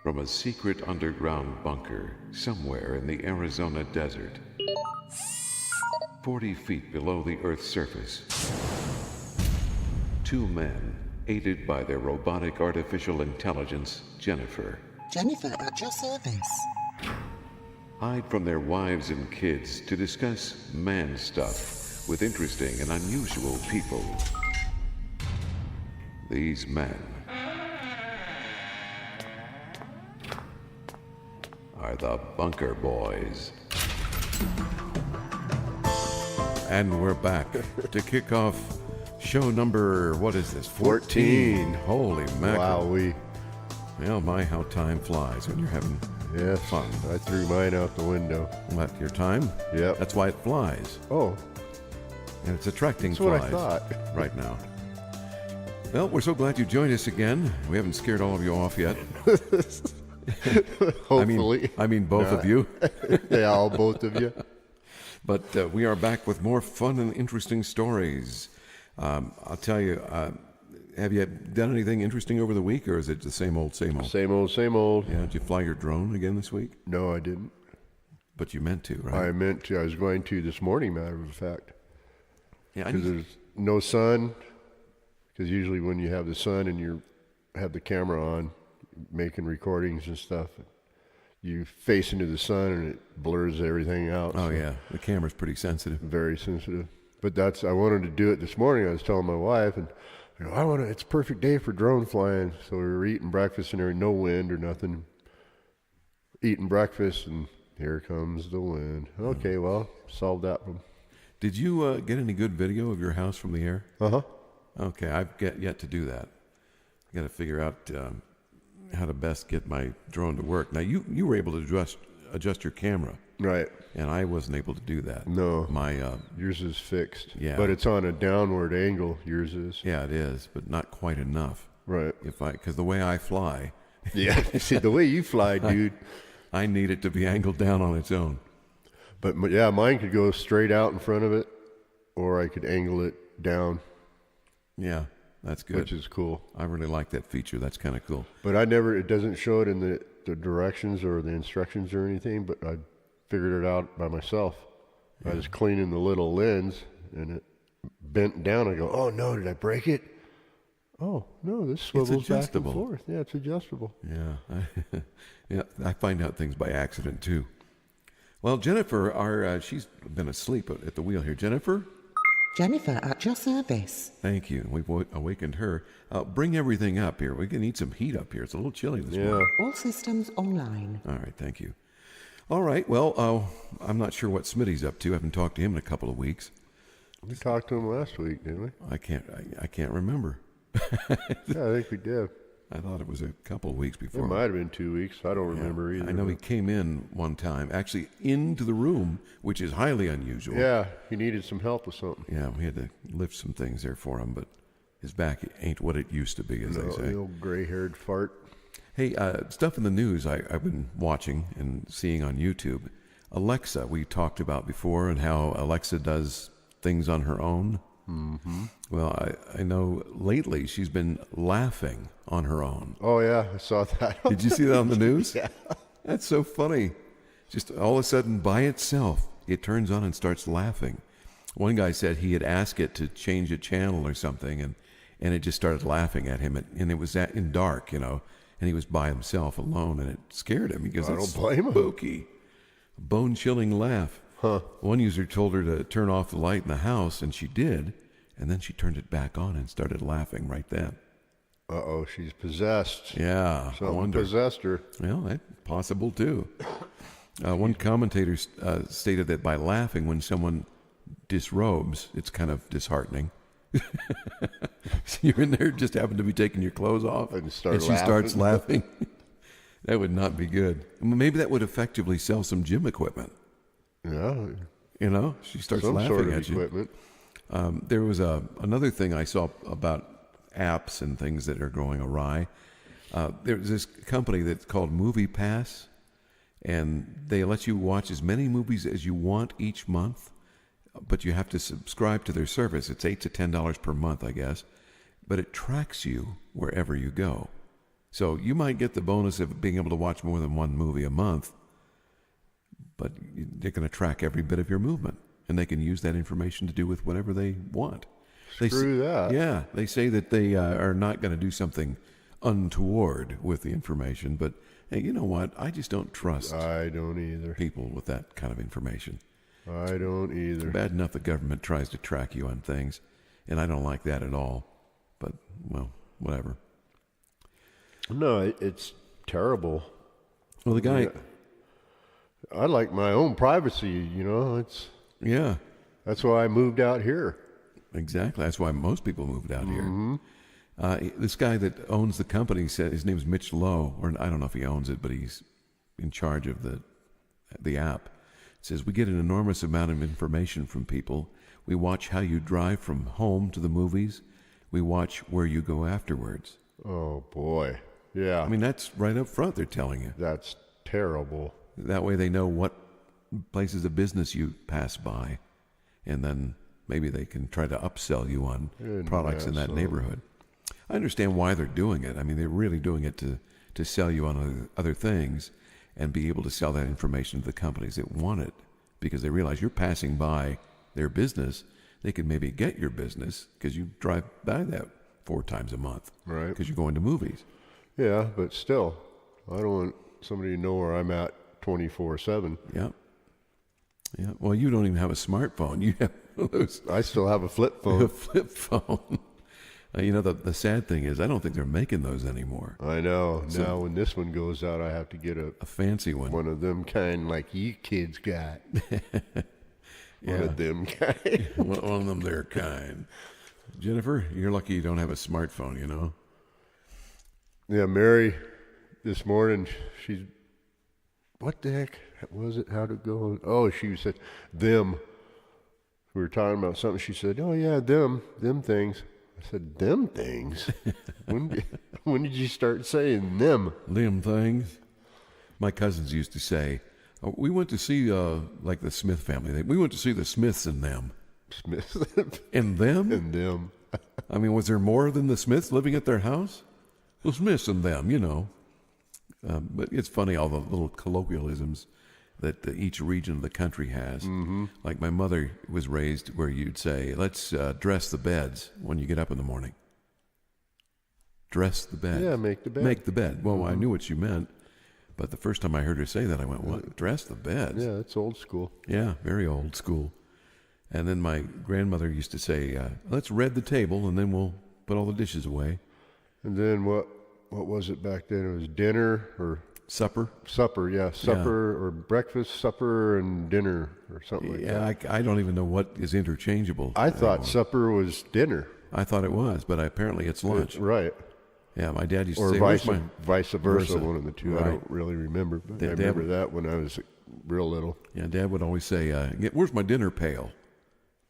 from a secret underground bunker somewhere in the Arizona desert, 40 feet below the Earth's surface, two men, aided by their robotic artificial intelligence, Jennifer, at your service. hide from their wives and kids to discuss man stuff with interesting and unusual people. These men are the Bunker Boys. And we're back to kick off show number, what is this, 14? Holy mackerel. Wow, Well, my, how time flies when you're having yes, fun. I threw mine out the window. What, your time? Yep. That's why it flies. Oh, And it's attracting that's what flies I thought. right now. Well, we're so glad you joined us again. We haven't scared all of you off yet. Hopefully. I mean both of you. Yeah, all both of you. But we are back with more fun and interesting stories. I'll tell you, have you done anything interesting over the week, or is it the same old, same old? Same old, same old. Yeah, did you fly your drone again this week? No, I didn't. But you meant to, right? I meant to. I was going to this morning, matter of fact. Yeah, Because there's no sun. Because usually when you have the sun and you have the camera on, making recordings and stuff, you face into the sun and it blurs everything out. Oh, so yeah. The camera's pretty sensitive. very sensitive. But I wanted to do it this morning. I was telling my wife, and it's a perfect day for drone flying. So we were eating breakfast and there was no wind or nothing. Eating breakfast and here comes the wind. Okay, well, solved that one. Did you get any good video of your house from the air? Uh-huh. Okay, I've yet to do that. I got to figure out how to best get my drone to work. Now, you were able to adjust your camera, Right. and I wasn't able to do that. No. My Yours is fixed. Yeah. But it's on a downward angle. Yours is. yeah, it is, but not quite enough. Right. Because the way I fly, Yeah. See, the way you fly, dude. I need it to be angled down on its own. But yeah, mine could go straight out in front of it, or I could angle it down, Yeah, that's good. which is cool. I really like that feature. That's kind of cool. But it doesn't show it in the directions or the instructions or anything, but I figured it out by myself. I was cleaning the little lens and it bent down. I go, oh no, did I break it? Oh no, this swivels back and adjustable. forth. Yeah, it's adjustable. Yeah, yeah. I find out things by accident too. Well, Jennifer, she's been asleep at the wheel here. Jennifer, At your service. thank you. We've awakened her. Bring everything up here. We can need some heat up here. It's a little chilly this Yeah. morning. All systems online. All right, thank you. All right, well, I'm not sure what Smitty's up to. I haven't talked to him in a couple of weeks. We talked to him last week, didn't we? I can't remember. Yeah, I think we did. I thought it was a couple of weeks It before. might have been 2 weeks. I don't remember either. I know he came in one time, actually into the room, which is highly unusual. Yeah, he needed some help with something. Yeah, we had to lift some things there for him, but his back ain't what it used to be, as they say. The old gray-haired fart. Hey, stuff in the news I've been watching and seeing on YouTube. Alexa, we talked about before, and how Alexa does things on her own. Mm-hmm. Well, I know lately she's been laughing on her own. Oh, yeah, I saw that. Did you see that on the news? Yeah. That's so funny. Just all of a sudden, by itself, it turns on and starts laughing. One guy said he had asked it to change a channel or something, and it just started laughing at him. And it was in dark, and he was by himself alone, and it scared him because I it's don't blame him. spooky. Bone-chilling laugh. Huh. One user told her to turn off the light in the house, and she did, and then she turned it back on and started laughing right then. Uh-oh, she's possessed. Yeah, I Something wonder. possessed her. Well, that's possible too. One commentator stated that by laughing when someone disrobes, it's kind of disheartening. So you're in there, just happen to be taking your clothes off, And start she starts laughing. laughing. That would not be good. Maybe that would effectively sell some gym equipment. Yeah, She starts some laughing sort of at you. equipment. There was another thing I saw about apps and things that are going awry. There's this company that's called Movie Pass, and they let you watch as many movies as you want each month, but you have to subscribe to their service. It's $8 to $10 per month, I guess, but it tracks you wherever you go. So you might get the bonus of being able to watch more than one movie a month, but they're going to track every bit of your movement, and they can use that information to do with whatever they want. Screw that. Yeah, they say that they are not going to do something untoward with the information, but hey, you know what? I just don't trust I don't either. people with that kind of information. I don't either. Bad enough the government tries to track you on things, and I don't like that at all. But, well, whatever. No, it's terrible. Well, the guy, I like my own privacy, you know. yeah, That's why I moved out here. exactly. That's why most people moved out here. Mm-hmm. This guy that owns the company said his name is Mitch Lowe, or I don't know if he owns it, but he's in charge of the app. Says we get an enormous amount of information from people. We watch how you drive from home to the movies. We watch where you go afterwards. Oh boy, yeah. I mean, that's right up front. They're telling you. That's terrible. That way, they know what places of business you pass by, and then maybe they can try to upsell you on products in that neighborhood. I understand why they're doing it. I mean, they're really doing it to sell you on other things and be able to sell that information to the companies that want it, because they realize you're passing by their business. They can maybe get your business because you drive by that 4 times a month, Right. Because you're going to movies. Yeah, but still, I don't want somebody to know where I'm at 24/7. Yeah. Yeah. Well, you don't even have a smartphone. You have those I still have a flip a phone. flip phone. You know, the sad thing is, I don't think they're making those anymore. I know. Now, when this one goes out, I have to get A fancy one. one of them kind like you kids got. Yeah. One of them kind. One of them, their kind. Jennifer, you're lucky you don't have a smartphone, you know? Yeah, Mary, this morning, she's, what the heck was it? How'd it go? Oh, she said, them. We were talking about something. She said, oh, yeah, them things. I said, them things? when did you start saying them? Them things. My cousins used to say, we went to see, like the Smith family. We went to see the Smiths and them. Smith And them? and them. I mean, was there more than the Smiths living at their house? The Smiths and them, you know. But it's funny, all the little colloquialisms that each region of the country has. Mm-hmm. Like my mother was raised where you'd say, let's dress the beds when you get up in the morning. Dress the bed. Yeah, make the bed. Make the bed. Well, I knew what she meant. But the first time I heard her say that, I went, what? Dress the beds? Yeah, it's old school. Yeah, very old school. And then my grandmother used to say, let's red the table and then we'll put all the dishes away. And then what was it back then? It was dinner or Supper. supper, yeah. Supper or breakfast, supper, and dinner or something like that. Yeah, I don't even know what is interchangeable. I thought anymore. supper was dinner. I thought it was, but apparently it's lunch. Right. Yeah, my dad used to Or say, vice "Where's my-" versa, one of the two. Right. I don't really remember, but I Dad- remember that when I was real little. Yeah, Dad would always say, where's my dinner pail?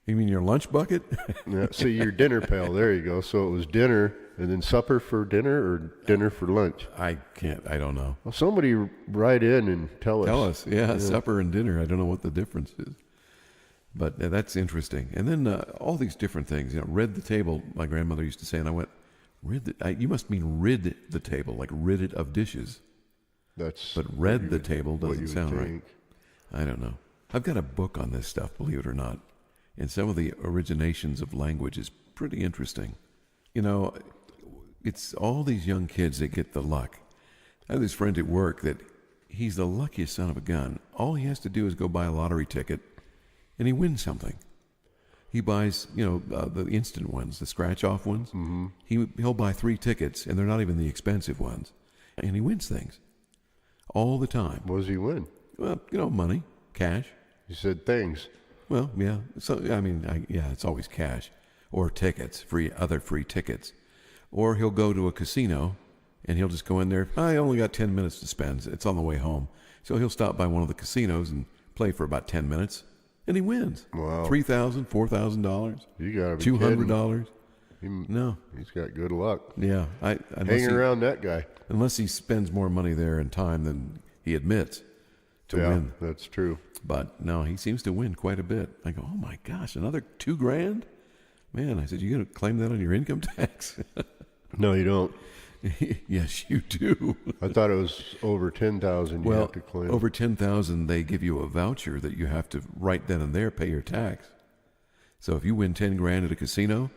You mean your lunch bucket? Yeah, see, your dinner pail, there you go. So it was dinner, and then supper for dinner, or dinner for lunch? I don't know. Well, somebody write in and tell us. Tell us. Yeah, supper and dinner. I don't know what the difference is. But that's interesting. And then all these different things. You know, red the table, my grandmother used to say, and I went, you must mean rid the table, like rid it of dishes. That's But red the table what doesn't you would sound right. think. I don't know. I've got a book on this stuff, believe it or not. And some of the originations of language is pretty interesting. You know, it's all these young kids that get the luck. I have this friend at work that he's the luckiest son of a gun. All he has to do is go buy a lottery ticket, and he wins something. He buys, the instant ones, the scratch-off ones. Mm-hmm. He'll buy 3 tickets, and they're not even the expensive ones. And he wins things all the time. What does he win? Well, money, cash. He said things. Well, yeah. So it's always cash or tickets, other free tickets. Or he'll go to a casino and he'll just go in there. I only got 10 minutes to spend. It's on the way home. So he'll stop by one of the casinos and play for about 10 minutes, and he wins. Wow. $3,000, $4,000, You gotta be $200. kidding. No. He's got good luck. Yeah. Hang around that guy. Unless he spends more money there in time than he admits to Yeah, win. that's true. But no, he seems to win quite a bit. I go, oh my gosh, another $2,000? Man, I said, you got to claim that on your income tax? No, you don't. Yes, you do. I thought it was over 10,000 you Well, have to claim. over 10,000, they give you a voucher that you have to right then and there pay your tax. So if you win 10 grand at a casino,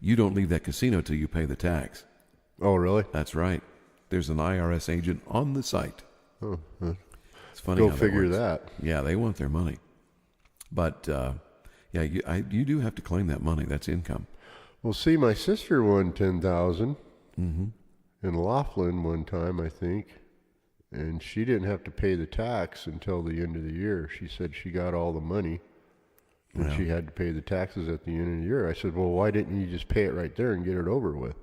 you don't leave that casino till you pay the tax. Oh, really? That's right. There's an IRS agent on the site. Oh, It's funny. go how figure works. that. Yeah, they want their money. But yeah, you do have to claim that money. That's income. Well, see, my sister won 10,000 in Laughlin one time, I think, and she didn't have to pay the tax until the end of the year. She said she got all the money, and Yeah. she had to pay the taxes at the end of the year. I said, well, why didn't you just pay it right there and get it over with?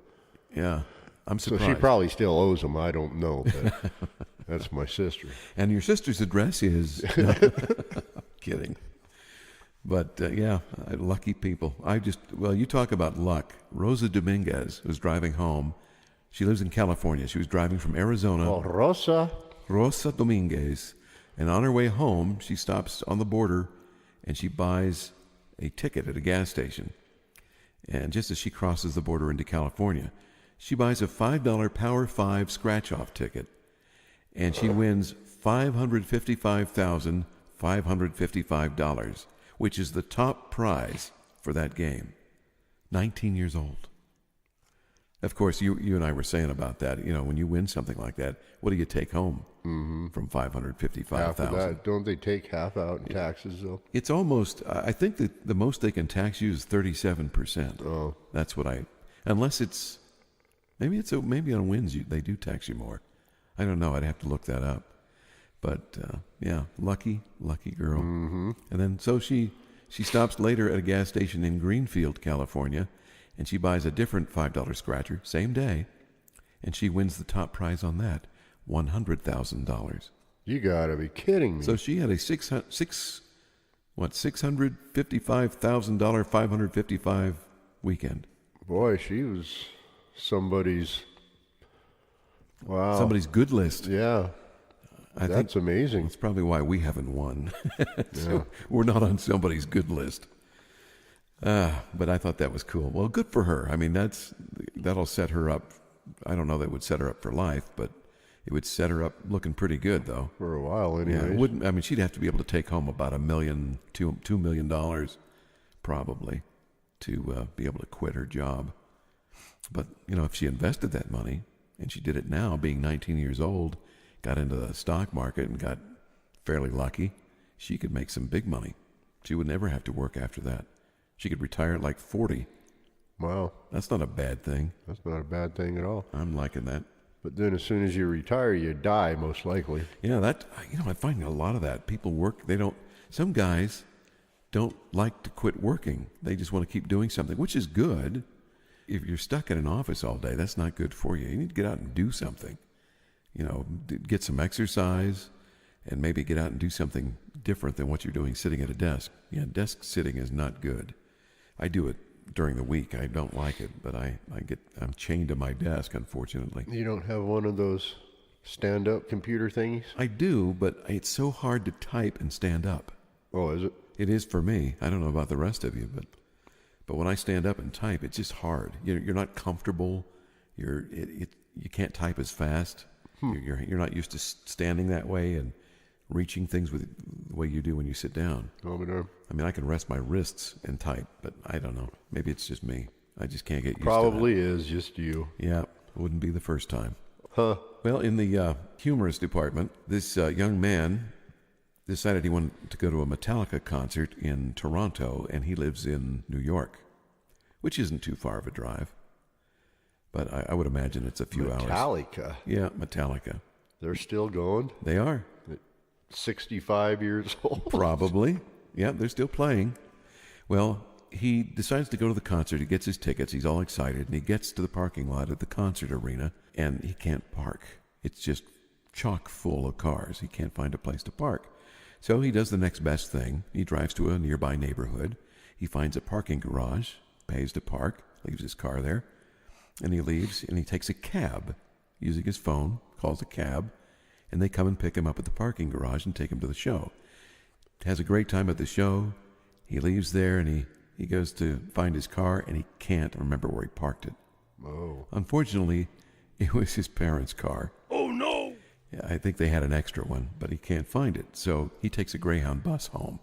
Yeah, I'm So surprised. she probably still owes them. I don't know, but that's my sister. And your sister's address is. Kidding. But yeah, lucky people. You talk about luck. Rosa Dominguez was driving home. She lives in California. She was driving from Arizona. Oh, Rosa. Rosa Dominguez. And on her way home, she stops on the border and she buys a ticket at a gas station. And just as she crosses the border into California, she buys a $5 Power 5 scratch-off ticket. And she wins $555,555, which is the top prize for that game. 19 years old. Of course, you and I were saying about that. You know, when you win something like that, what do you take home from After 555,000? that, don't they take half out in taxes, though? It's almost. I think that the most they can tax you is 37%. Oh. That's what unless it's maybe on wins they do tax you more. I don't know. I'd have to look that up. But yeah, lucky girl. Mm-hmm. And then so she stops later at a gas station in Greenfield, California, and she buys a different $5 scratcher, same day, and she wins the top prize on that, $100,000. You gotta be kidding me. So she had a $655,000 555 weekend. Boy, she was somebody's. Wow. Somebody's good list. Yeah. I think That's amazing. that's probably why we haven't won. So we're not on somebody's good list. But I thought that was cool. Well, good for her. I mean, that'll set her up. I don't know that would set her up for life, but it would set her up looking pretty good, though. For a while, Yeah, anyway. it wouldn't. I mean, she'd have to be able to take home about $1 million, $2 million, probably, to be able to quit her job. But if she invested that money, and she did it now, being 19 years old, got into the stock market and got fairly lucky, she could make some big money. She would never have to work after that. She could retire at like 40. Wow. That's not a bad thing. That's not a bad thing at all. I'm liking that. But then as soon as you retire, you die, most likely. Yeah, I find a lot of that. People work, some guys don't like to quit working. They just want to keep doing something, which is good. If you're stuck in an office all day, that's not good for you. You need to get out and do something. Get some exercise and maybe get out and do something different than what you're doing sitting at a desk. Yeah, desk sitting is not good. I do it during the week. I don't like it, but I'm chained to my desk, unfortunately. You don't have one of those stand-up computer thingies? I do, but it's so hard to type and stand up. Oh, is it? It is for me. I don't know about the rest of you, but when I stand up and type, it's just hard. You're not comfortable. You can't type as fast. You're not used to standing that way and reaching things with the way you do when you sit down. Oh, but, I mean, I can rest my wrists and type, but I don't know. Maybe it's just me. I just can't get used to probably is just you. that. Yeah, it wouldn't be the first time. Huh. Well, in the humorous department, this young man decided he wanted to go to a Metallica concert in Toronto, and he lives in New York, which isn't too far of a drive. But I would imagine it's a few hours. Metallica. Yeah, Metallica. They're still going. They are. 65 years old. Probably. Yeah, they're still playing. Well, he decides to go to the concert. He gets his tickets. He's all excited. And he gets to the parking lot at the concert arena, and he can't park. It's just chock full of cars. He can't find a place to park. So he does the next best thing. He drives to a nearby neighborhood. He finds a parking garage, pays to park, leaves his car there, and he leaves, and he takes a cab using his phone, calls a cab, and they come and pick him up at the parking garage and take him to the show. Has a great time at the show. He leaves there, and he goes to find his car, and he can't remember where he parked it. Oh. Unfortunately, It was his parents' car. Oh no! Yeah, I think they had an extra one, but he can't find it. So he takes a Greyhound bus home.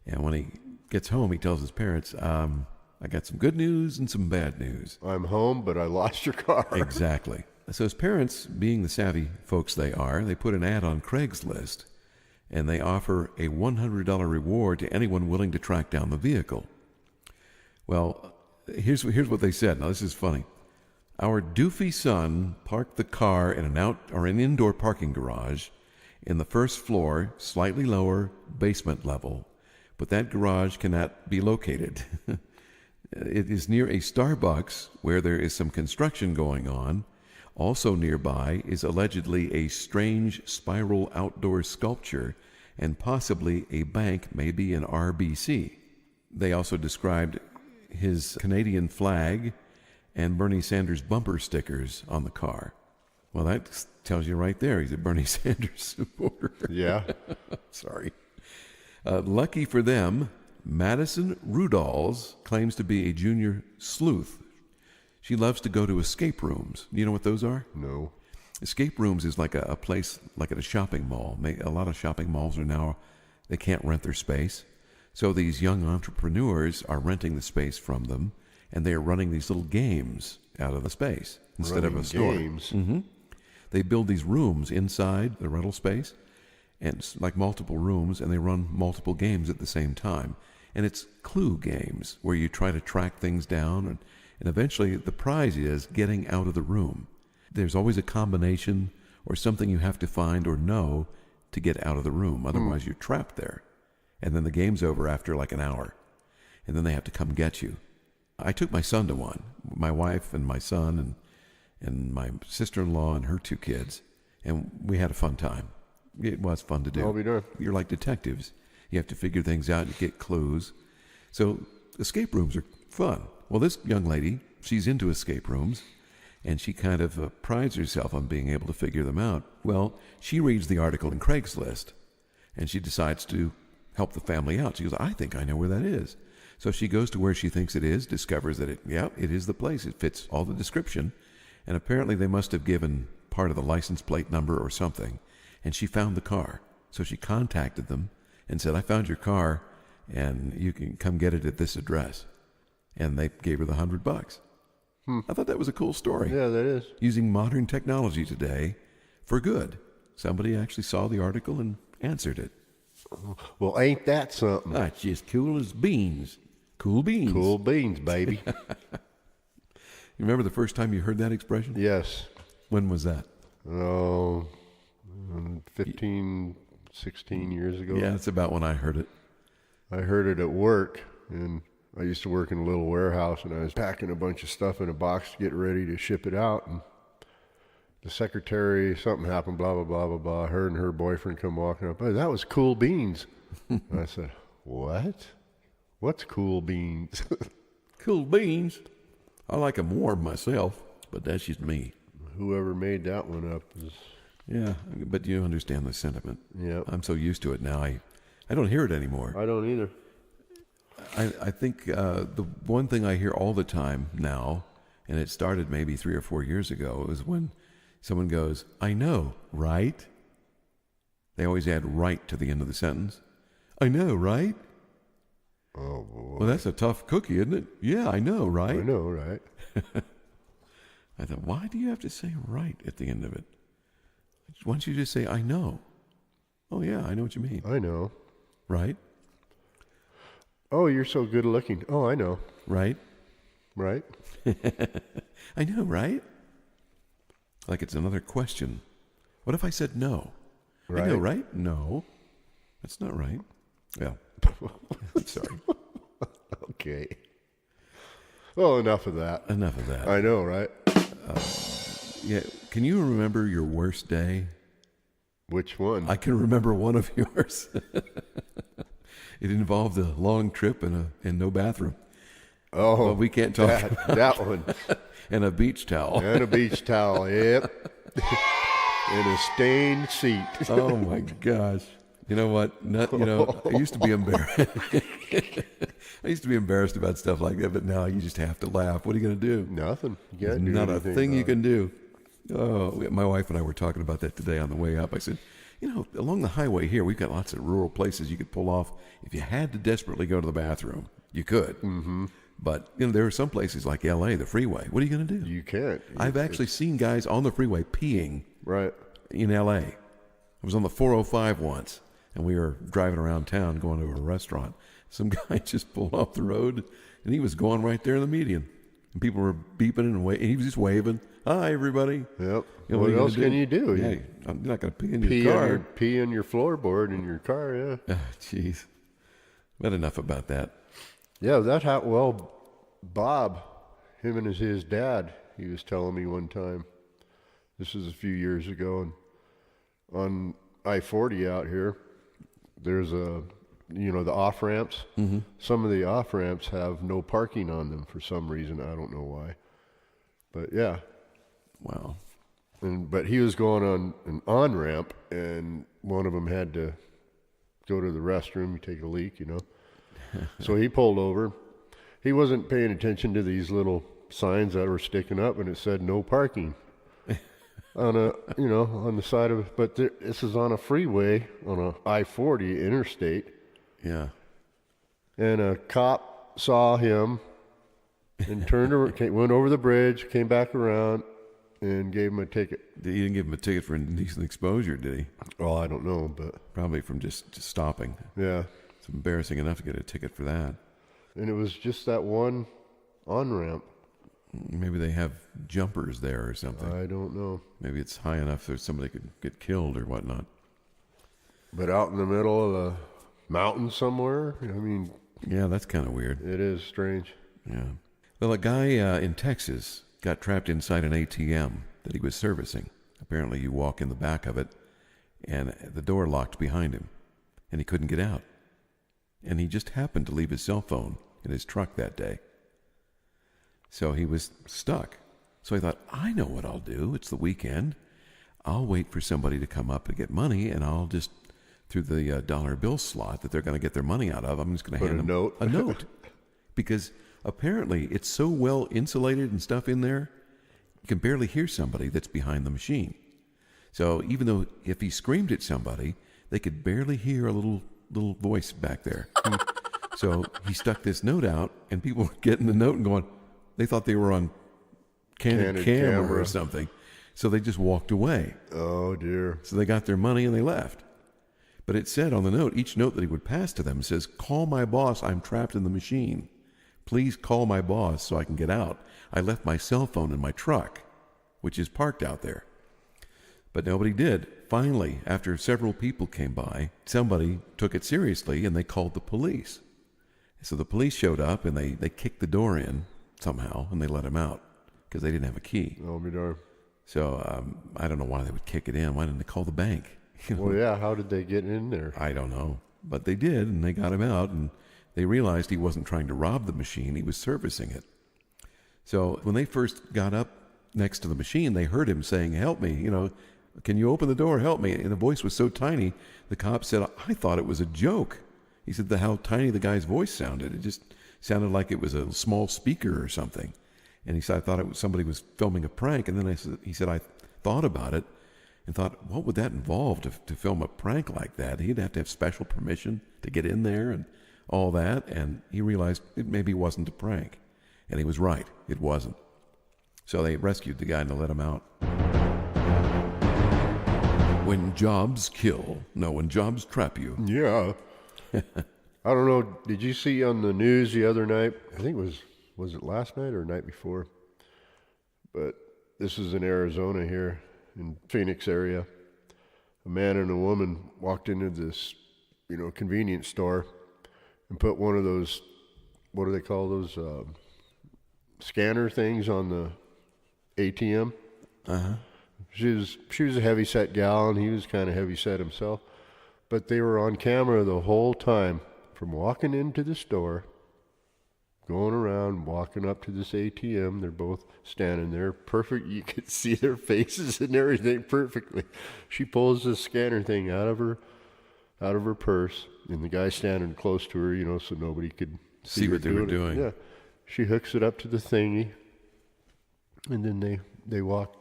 And when he gets home, he tells his parents, I got some good news and some bad news. I'm home, but I lost your car. Exactly. So his parents, being the savvy folks they are, they put an ad on Craigslist, and they offer a $100 reward to anyone willing to track down the vehicle. Well, here's what they said. Now, this is funny. Our doofy son parked the car in an indoor parking garage in the first floor, slightly lower basement level, but that garage cannot be located. It is near a Starbucks where there is some construction going on. Also nearby is allegedly a strange spiral outdoor sculpture and possibly a bank, maybe an RBC. They also described his Canadian flag and Bernie Sanders bumper stickers on the car. Well, that tells you right there he's a Bernie Sanders supporter. Yeah. Sorry. Lucky for them, Madison Rudolls claims to be a junior sleuth. She loves to go to escape rooms. You know what those are? No. Escape rooms is like a place, like at a shopping mall. A lot of shopping malls are now, they can't rent their space. So these young entrepreneurs are renting the space from them, and they are running these little games out of the space instead of a store. Games. They build these rooms inside the rental space, and it's like multiple rooms, and they run multiple games at the same time. And it's clue games where you try to track things down, and eventually the prize is getting out of the room. There's always a combination or something you have to find or know to get out of the room. Otherwise, you're trapped there. And then the game's over after like an hour. And then they have to come get you. I took my son to one, my wife and my son and my sister-in-law and her 2 kids, and we had a fun time. It was fun to do. I'll be darned. You're like detectives. You have to figure things out. You get clues. So escape rooms are fun. Well, this young lady, she's into escape rooms, and she kind of prides herself on being able to figure them out. Well, she reads the article in Craigslist, and she decides to help the family out. She goes, I think I know where that is. So she goes to where she thinks it is, discovers that it is the place. It fits all the description. And apparently they must have given part of the license plate number or something. And she found the car. So she contacted them and said, I found your car, and you can come get it at this address. And they gave her the $100. I thought that was a cool story. Yeah, that is. Using modern technology today for good. Somebody actually saw the article and answered it. Well, ain't that something? That's just cool as beans. Cool beans. Cool beans, baby. You remember the first time you heard that expression? Yes. When was that? Oh, 15, 16 years ago. Yeah, that's about when I heard it. I heard it at work, and I used to work in a little warehouse, and I was packing a bunch of stuff in a box to get ready to ship it out, and the secretary, something happened, blah, blah, blah, blah, blah. Her and her boyfriend come walking up. Hey, that was cool beans. And I said, what? What's cool beans? Cool beans. I like them warm myself, but that's just me. Whoever made that one up is... Yeah, but you understand the sentiment. Yeah. I'm so used to it now. I don't hear it anymore. I don't either. I think the one thing I hear all the time now, and it started maybe 3 or 4 years ago, is when someone goes, I know, right? They always add right to the end of the sentence. I know, right? Oh, boy. Well, that's a tough cookie, isn't it? Yeah, I know, right? I know, right? I thought, why do you have to say right at the end of it? Why don't you just say, I know? Oh, yeah, I know what you mean. I know. Right? Oh, you're so good looking. Oh, I know. Right? Right? I know, right? Like it's another question. What if I said no? Right. I know, right? No. That's not right. Yeah. Sorry. Okay. Well, enough of that. Enough of that. I know, right? Yeah. Can you remember your worst day? Which one? I can remember one of yours. It involved a long trip and no bathroom. Oh, But we can't talk that one. and a beach towel. And a beach towel, yep. And a stained seat. Oh my gosh. You know what? I used to be embarrassed. I used to be embarrassed about stuff like that, but now you just have to laugh. What are you going to do? Nothing. You There's can't do not a anything thing you about can do. Oh, my wife and I were talking about that today on the way up. I said, along the highway here, we've got lots of rural places you could pull off. If you had to desperately go to the bathroom, you could. Mm-hmm. But there are some places like L.A., the freeway. What are you going to do? You can't. I've actually seen guys on the freeway peeing Right. in L.A. I was on the 405 once, and we were driving around town going to a restaurant. Some guy just pulled off the road, and he was going right there in the median. And people were beeping and waving. He was just waving. Hi, everybody. Yep. What What are you else gonna can you do? Yeah, You I'm not going to pee in your car. pee in your floorboard in your car, yeah. Jeez. But enough about that. Yeah, that happened. Well, Bob, him and his dad, he was telling me one time, this was a few years ago, and on I-40 out here, there's the off-ramps. Mm-hmm. Some of the off-ramps have no parking on them for some reason. I don't know why. But yeah. Wow. But he was going on an on-ramp, and one of them had to go to the restroom, take a leak, So he pulled over. He wasn't paying attention to these little signs that were sticking up, and it said no parking on the side of it. But this is on a freeway, on a I-40 interstate. Yeah. And a cop saw him and went over the bridge, came back around, and gave him a ticket. He didn't give him a ticket for indecent exposure, did he? Well, I don't know, but Probably from just stopping. yeah. It's embarrassing enough to get a ticket for that. And it was just that one on-ramp. Maybe they have jumpers there or something. I don't know. Maybe it's high enough so somebody could get killed or whatnot. But out in the middle of the mountain somewhere, Yeah, that's kind of weird. it is strange. Yeah. Well, a guy in Texas got trapped inside an ATM that he was servicing. Apparently, you walk in the back of it, and the door locked behind him, and he couldn't get out. And he just happened to leave his cell phone in his truck that day. So he was stuck. So he thought, I know what I'll do. It's the weekend. I'll wait for somebody to come up and get money, and I'll just, through the dollar bill slot that they're going to get their money out of, I'm just going to hand them a note. Because apparently it's so well insulated and stuff in there, you can barely hear somebody that's behind the machine. So even though if he screamed at somebody, they could barely hear a little voice back there. So he stuck this note out, and people were getting the note and going, they thought they were on candid camera or something. So they just walked away. Oh, dear. So they got their money and they left. But it said on the note, each note that he would pass to them says, call my boss, I'm trapped in the machine. Please call my boss so I can get out. I left my cell phone in my truck, which is parked out there. But nobody did. Finally, after several people came by, somebody took it seriously and they called the police. So the police showed up and they kicked the door in somehow and they let him out because they didn't have a key. Oh, be darned. So I don't know why they would kick it in. Why didn't they call the bank? Well, yeah, how did they get in there? I don't know. But they did, and they got him out, and they realized he wasn't trying to rob the machine. He was servicing it. So when they first got up next to the machine, they heard him saying, help me, can you open the door? Help me. And the voice was so tiny, the cop said, I thought it was a joke. He said how tiny the guy's voice sounded. It just sounded like it was a small speaker or something. And he said, I thought somebody was filming a prank. And then he said, I thought about it and thought, what would that involve to film a prank like that? He'd have to have special permission to get in there and all that. And he realized it maybe wasn't a prank. And he was right. It wasn't. So they rescued the guy and let him out. When jobs kill. No, when jobs trap you. Yeah. I don't know. Did you see on the news the other night? I think it was it last night or night before? But this is in Arizona here, in Phoenix area. A man and a woman walked into this, convenience store and put one of those, what do they call those, scanner things on the ATM. Uh-huh. She was a heavy-set gal, and he was kind of heavy-set himself. But they were on camera the whole time, from walking into the store, going around, walking up to this ATM. They're both standing there, perfect. You could see their faces and everything perfectly. She pulls this scanner thing out of her out of her purse, and the guy standing close to her, so nobody could See her what they were it. doing. Yeah. She hooks it up to the thingy, and then they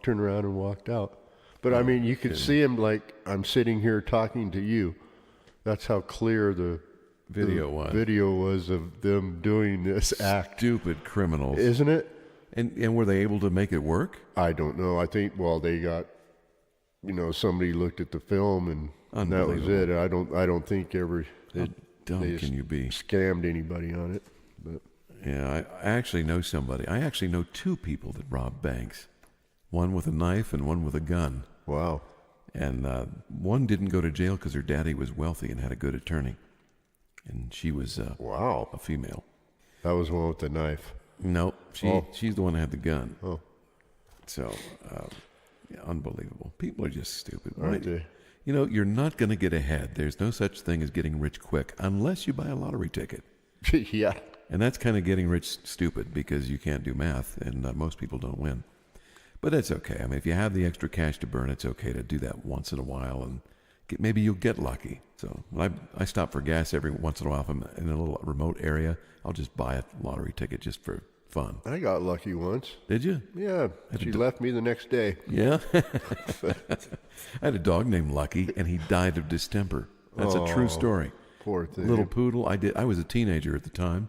turned around and walked out. But I mean, you could see him like I'm sitting here talking to you. That's how clear the Video was of them doing this act. Stupid criminals, Isn't it? And were they able to make it work? I don't know. I think they got, somebody looked at the film and that was it. I don't think How dumb they can you be? scammed anybody on it. But Yeah, I actually know somebody. I actually know two people that robbed banks. One with a knife and one with a gun. wow. And one didn't go to jail because her daddy was wealthy and had a good attorney. And she was Wow. a female. That was the one with the knife. No, she's the one that had the gun. Oh. So, yeah, unbelievable. People are just stupid. Aren't they? You're not going to get ahead. There's no such thing as getting rich quick unless you buy a lottery ticket. Yeah. And that's kind of getting rich stupid because you can't do math and most people don't win. But that's okay. I mean, if you have the extra cash to burn, it's okay to do that once in a while and maybe you'll get lucky. So when I stop for gas every once in a while if I'm in a little remote area, I'll just buy a lottery ticket just for fun. I got lucky once. Did you? Yeah. She left me the next day. Yeah. I had a dog named Lucky and he died of distemper. That's a true story. Poor thing. Little poodle. I was a teenager at the time,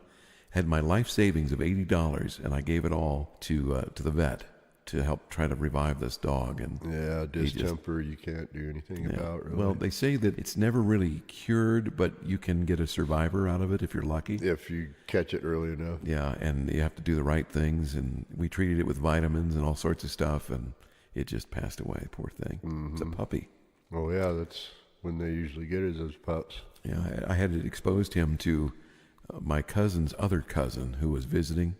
had my life savings of $80 and I gave it all to the vet to help try to revive this dog. And Yeah, distemper you can't do anything about, really. well, they say that it's never really cured, but you can get a survivor out of it if you're lucky. if you catch it early enough. Yeah, and you have to do the right things. And we treated it with vitamins and all sorts of stuff, and it just passed away. Poor thing. It's a puppy. Oh, yeah, that's when they usually get it, those pups. Yeah, I had exposed him to my cousin's other cousin who was visiting.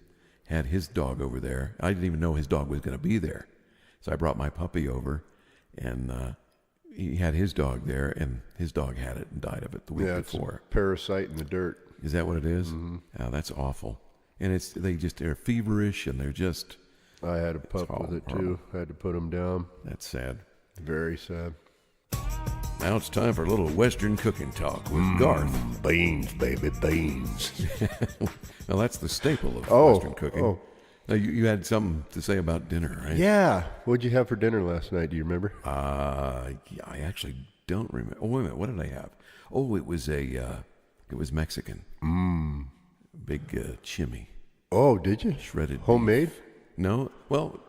Had his dog over there. I didn't even know his dog was going to be there. So I brought my puppy over, and he had his dog there, and his dog had it and died of it the week Yeah, it's before. a parasite in the dirt. Is that what it is? Yeah, that's awful. And they're feverish, and they're just, I had a pup with it, too. I had to put him down. that's sad. Very sad. Now it's time for a little Western cooking talk with Garth. Beans, baby, beans. Well, that's the staple of Oh, Western cooking. oh. Now, you had something to say about dinner, right? Yeah. What'd you have for dinner last night? Do you remember? Yeah, I actually don't remember. Oh, wait a minute. What did I have? Oh, it was Mexican. Big chimmy, Oh, did you? shredded beef. Homemade? No, well,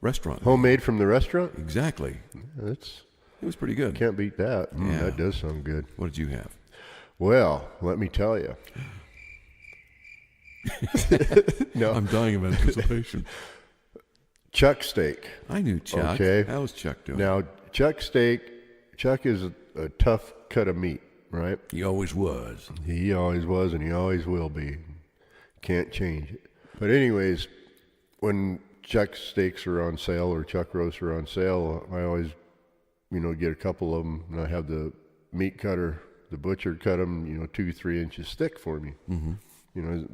restaurant. Homemade from the restaurant? Exactly. That's It was pretty good. can't beat that. Yeah. That does sound good. What did you have? Well, let me tell you. No, I'm dying of anticipation. chuck steak. I knew Chuck. Okay. How's Chuck doing? Now, chuck steak. Chuck is a tough cut of meat, right? He always was. He always was, and he always will be. Can't change it. But anyways, when chuck steaks are on sale or chuck roasts are on sale, I always, get a couple of them, and I have the meat cutter, the butcher cut them, 2-3 inches thick for me. Mm-hmm.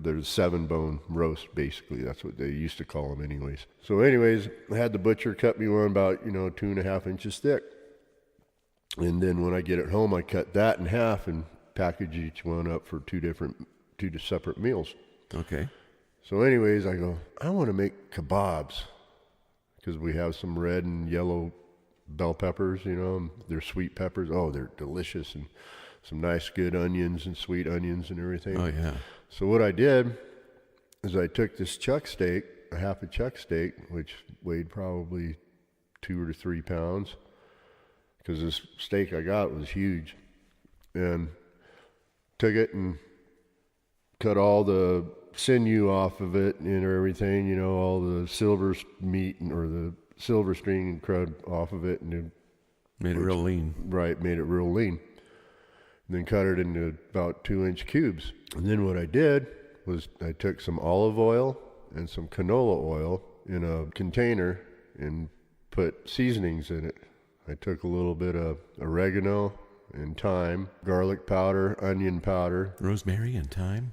There's 7-bone roast, basically. That's what they used to call them anyways. So anyways, I had the butcher cut me one about, 2.5 inches thick. And then when I get it home, I cut that in half and package each one up for two separate meals. Okay. So anyways, I go, I want to make kebabs because we have some red and yellow bell peppers, they're sweet peppers. Oh, they're delicious, and some nice good onions and sweet onions and everything. Oh, yeah. So what I did is I took this chuck steak, a half a chuck steak, which weighed probably 2 or 3 pounds, because this steak I got was huge, and took it and cut all the sinew off of it and everything, all the silver meat or the silver string and crud off of it, and Made it real lean. right, made it real lean. And then cut it into about 2-inch cubes. And then what I did was I took some olive oil and some canola oil in a container and put seasonings in it. I took a little bit of oregano and thyme, garlic powder, onion powder. Rosemary and thyme.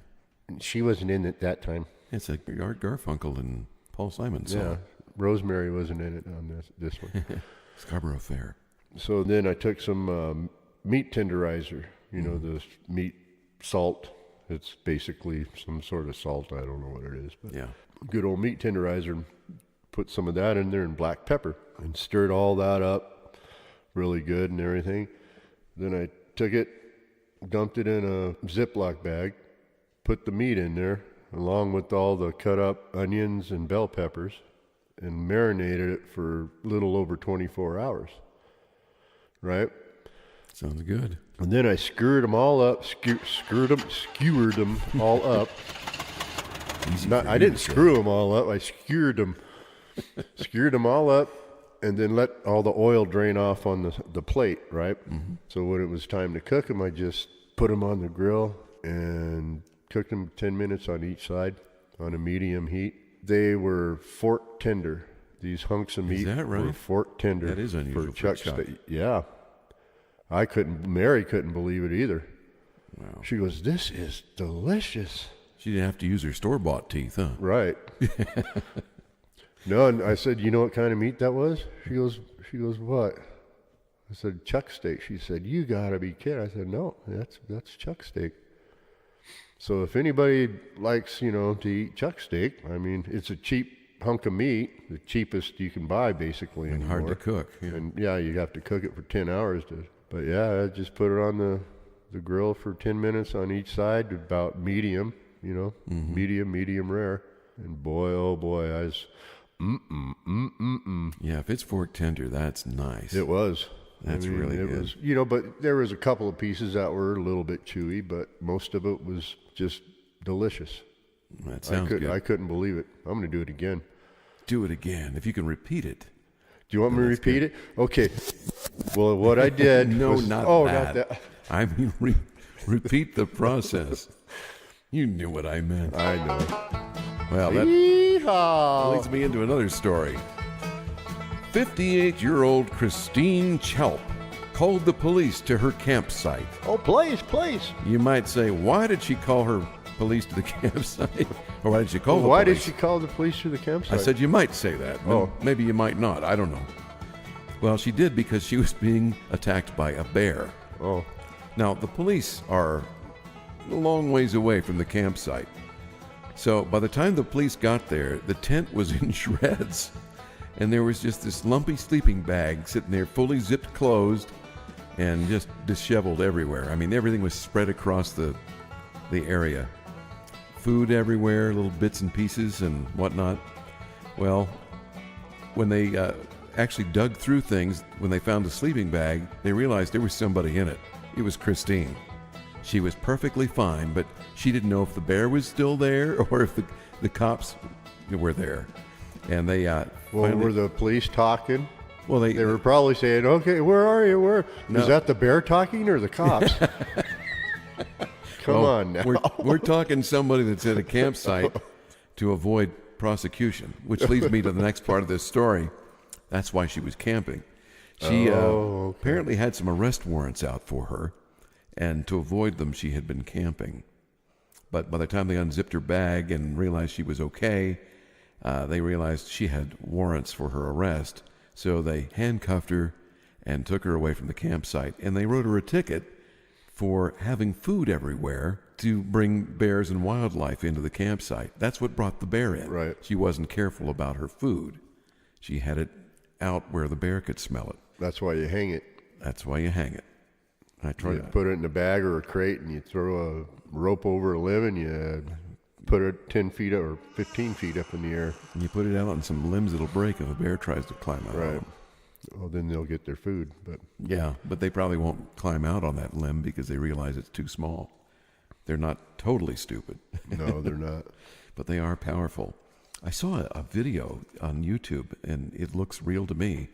She wasn't in it that time. It's like Art Garfunkel and Paul Simon song. Yeah, rosemary wasn't in it on this one. Scarborough Fair. So then I took some meat tenderizer, You know, the meat salt. It's basically some sort of salt. I don't know what it is, but Yeah. good old meat tenderizer. Put some of that in there and black pepper and stirred all that up really good and everything. Then I took it, dumped it in a Ziploc bag, put the meat in there along with all the cut up onions and bell peppers and marinated it for a little over 24 hours. Right? Sounds good. And then I skewered them all up, skewered them all up. Easy for I you didn't to say. screw them all up. I skewered them all up, and then let all the oil drain off on the plate, right? Mm-hmm. So when it was time to cook them, I just put them on the grill and cooked them 10 minutes on each side on a medium heat. They were fork tender. These hunks of meat that right? were fork tender. That is unusual for for chuck chuck. steak. Yeah. Mary couldn't believe it either. Wow. She goes, "This is delicious." She didn't have to use her store-bought teeth, huh? Right. No, and I said, "You know what kind of meat that was?" She goes, "What?" I said, "Chuck steak." She said, "You gotta be kidding." I said, "No, that's chuck steak." So if anybody likes, to eat chuck steak, I mean, it's a cheap hunk of meat, the cheapest you can buy basically And anymore. hard to cook. Yeah. And yeah, you have to cook it for 10 hours but yeah, I just put it on the grill for 10 minutes on each side, about medium, medium rare. And boy, oh boy, I was, Yeah, if it's fork tender, that's nice. it was. That's really it good. was, but there was a couple of pieces that were a little bit chewy, but most of it was just delicious. That sounds good. I couldn't believe it. I'm going to do it again. Do it again. If you can repeat it. Do you want me to repeat it? Okay. Well, what I did No, was, not not that. that. I mean, repeat the process. You knew what I meant. I know. Well, that Yeehaw! leads me into another story. 58-year-old Christine Chalp called the police to her campsite. Oh, please. You might say, why did she call her police to the campsite? Or why did she call the Why did police? she call the police to the campsite? I said you might say that. Oh. Maybe you might not. I don't know. Well, she did because she was being attacked by a bear. Oh, Now, the police are a long ways away from the campsite. So by the time the police got there, the tent was in shreds. And there was just this lumpy sleeping bag sitting there fully zipped closed and just disheveled everywhere. I mean, everything was spread across the area. Food everywhere, little bits and pieces and whatnot. Well, when they actually dug through things, when they found the sleeping bag, they realized there was somebody in it. It was Christine. She was perfectly fine, but she didn't know if the bear was still there or if the cops were there. And they were the police talking? well, They were probably saying, "Okay, where are you? Where No. is that? The bear talking or the cops?" Come Oh, on now. We're talking somebody that's at a campsite to avoid prosecution, which leads me to the next part of this story. That's why she was camping. She okay. apparently had some arrest warrants out for her, and to avoid them, she had been camping. But by the time they unzipped her bag and realized she was okay, they realized she had warrants for her arrest. So they handcuffed her and took her away from the campsite, and they wrote her a ticket for having food everywhere to bring bears and wildlife into the campsite. That's what brought the bear in. Right. She wasn't careful about her food. She had it out where the bear could smell it. That's why you hang it. That's why you hang it. I tried You put it in a bag or a crate, and you throw a rope over a limb, and you put it 10 feet or 15 feet up in the air. and you put it out on some limbs that'll break if a bear tries to climb out. on Right. them. Well, then they'll get their food. But Yeah, but they probably won't climb out on that limb because they realize it's too small. They're not totally stupid, no, they're not. but they are powerful. I saw a video on YouTube, and it looks real to me,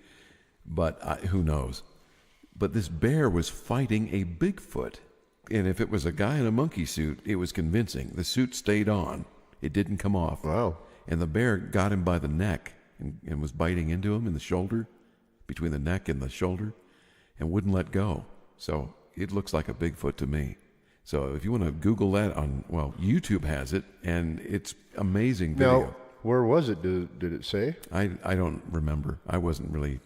but who knows? But this bear was fighting a Bigfoot, and if it was a guy in a monkey suit, it was convincing. The suit stayed on. It didn't come off. Wow. And the bear got him by the neck and was biting into him in the shoulder, between the neck and the shoulder, and wouldn't let go. So it looks like a Bigfoot to me. So if you want to Google that YouTube has it, and it's amazing video. Now, where was it? Did it say? I don't remember. I wasn't really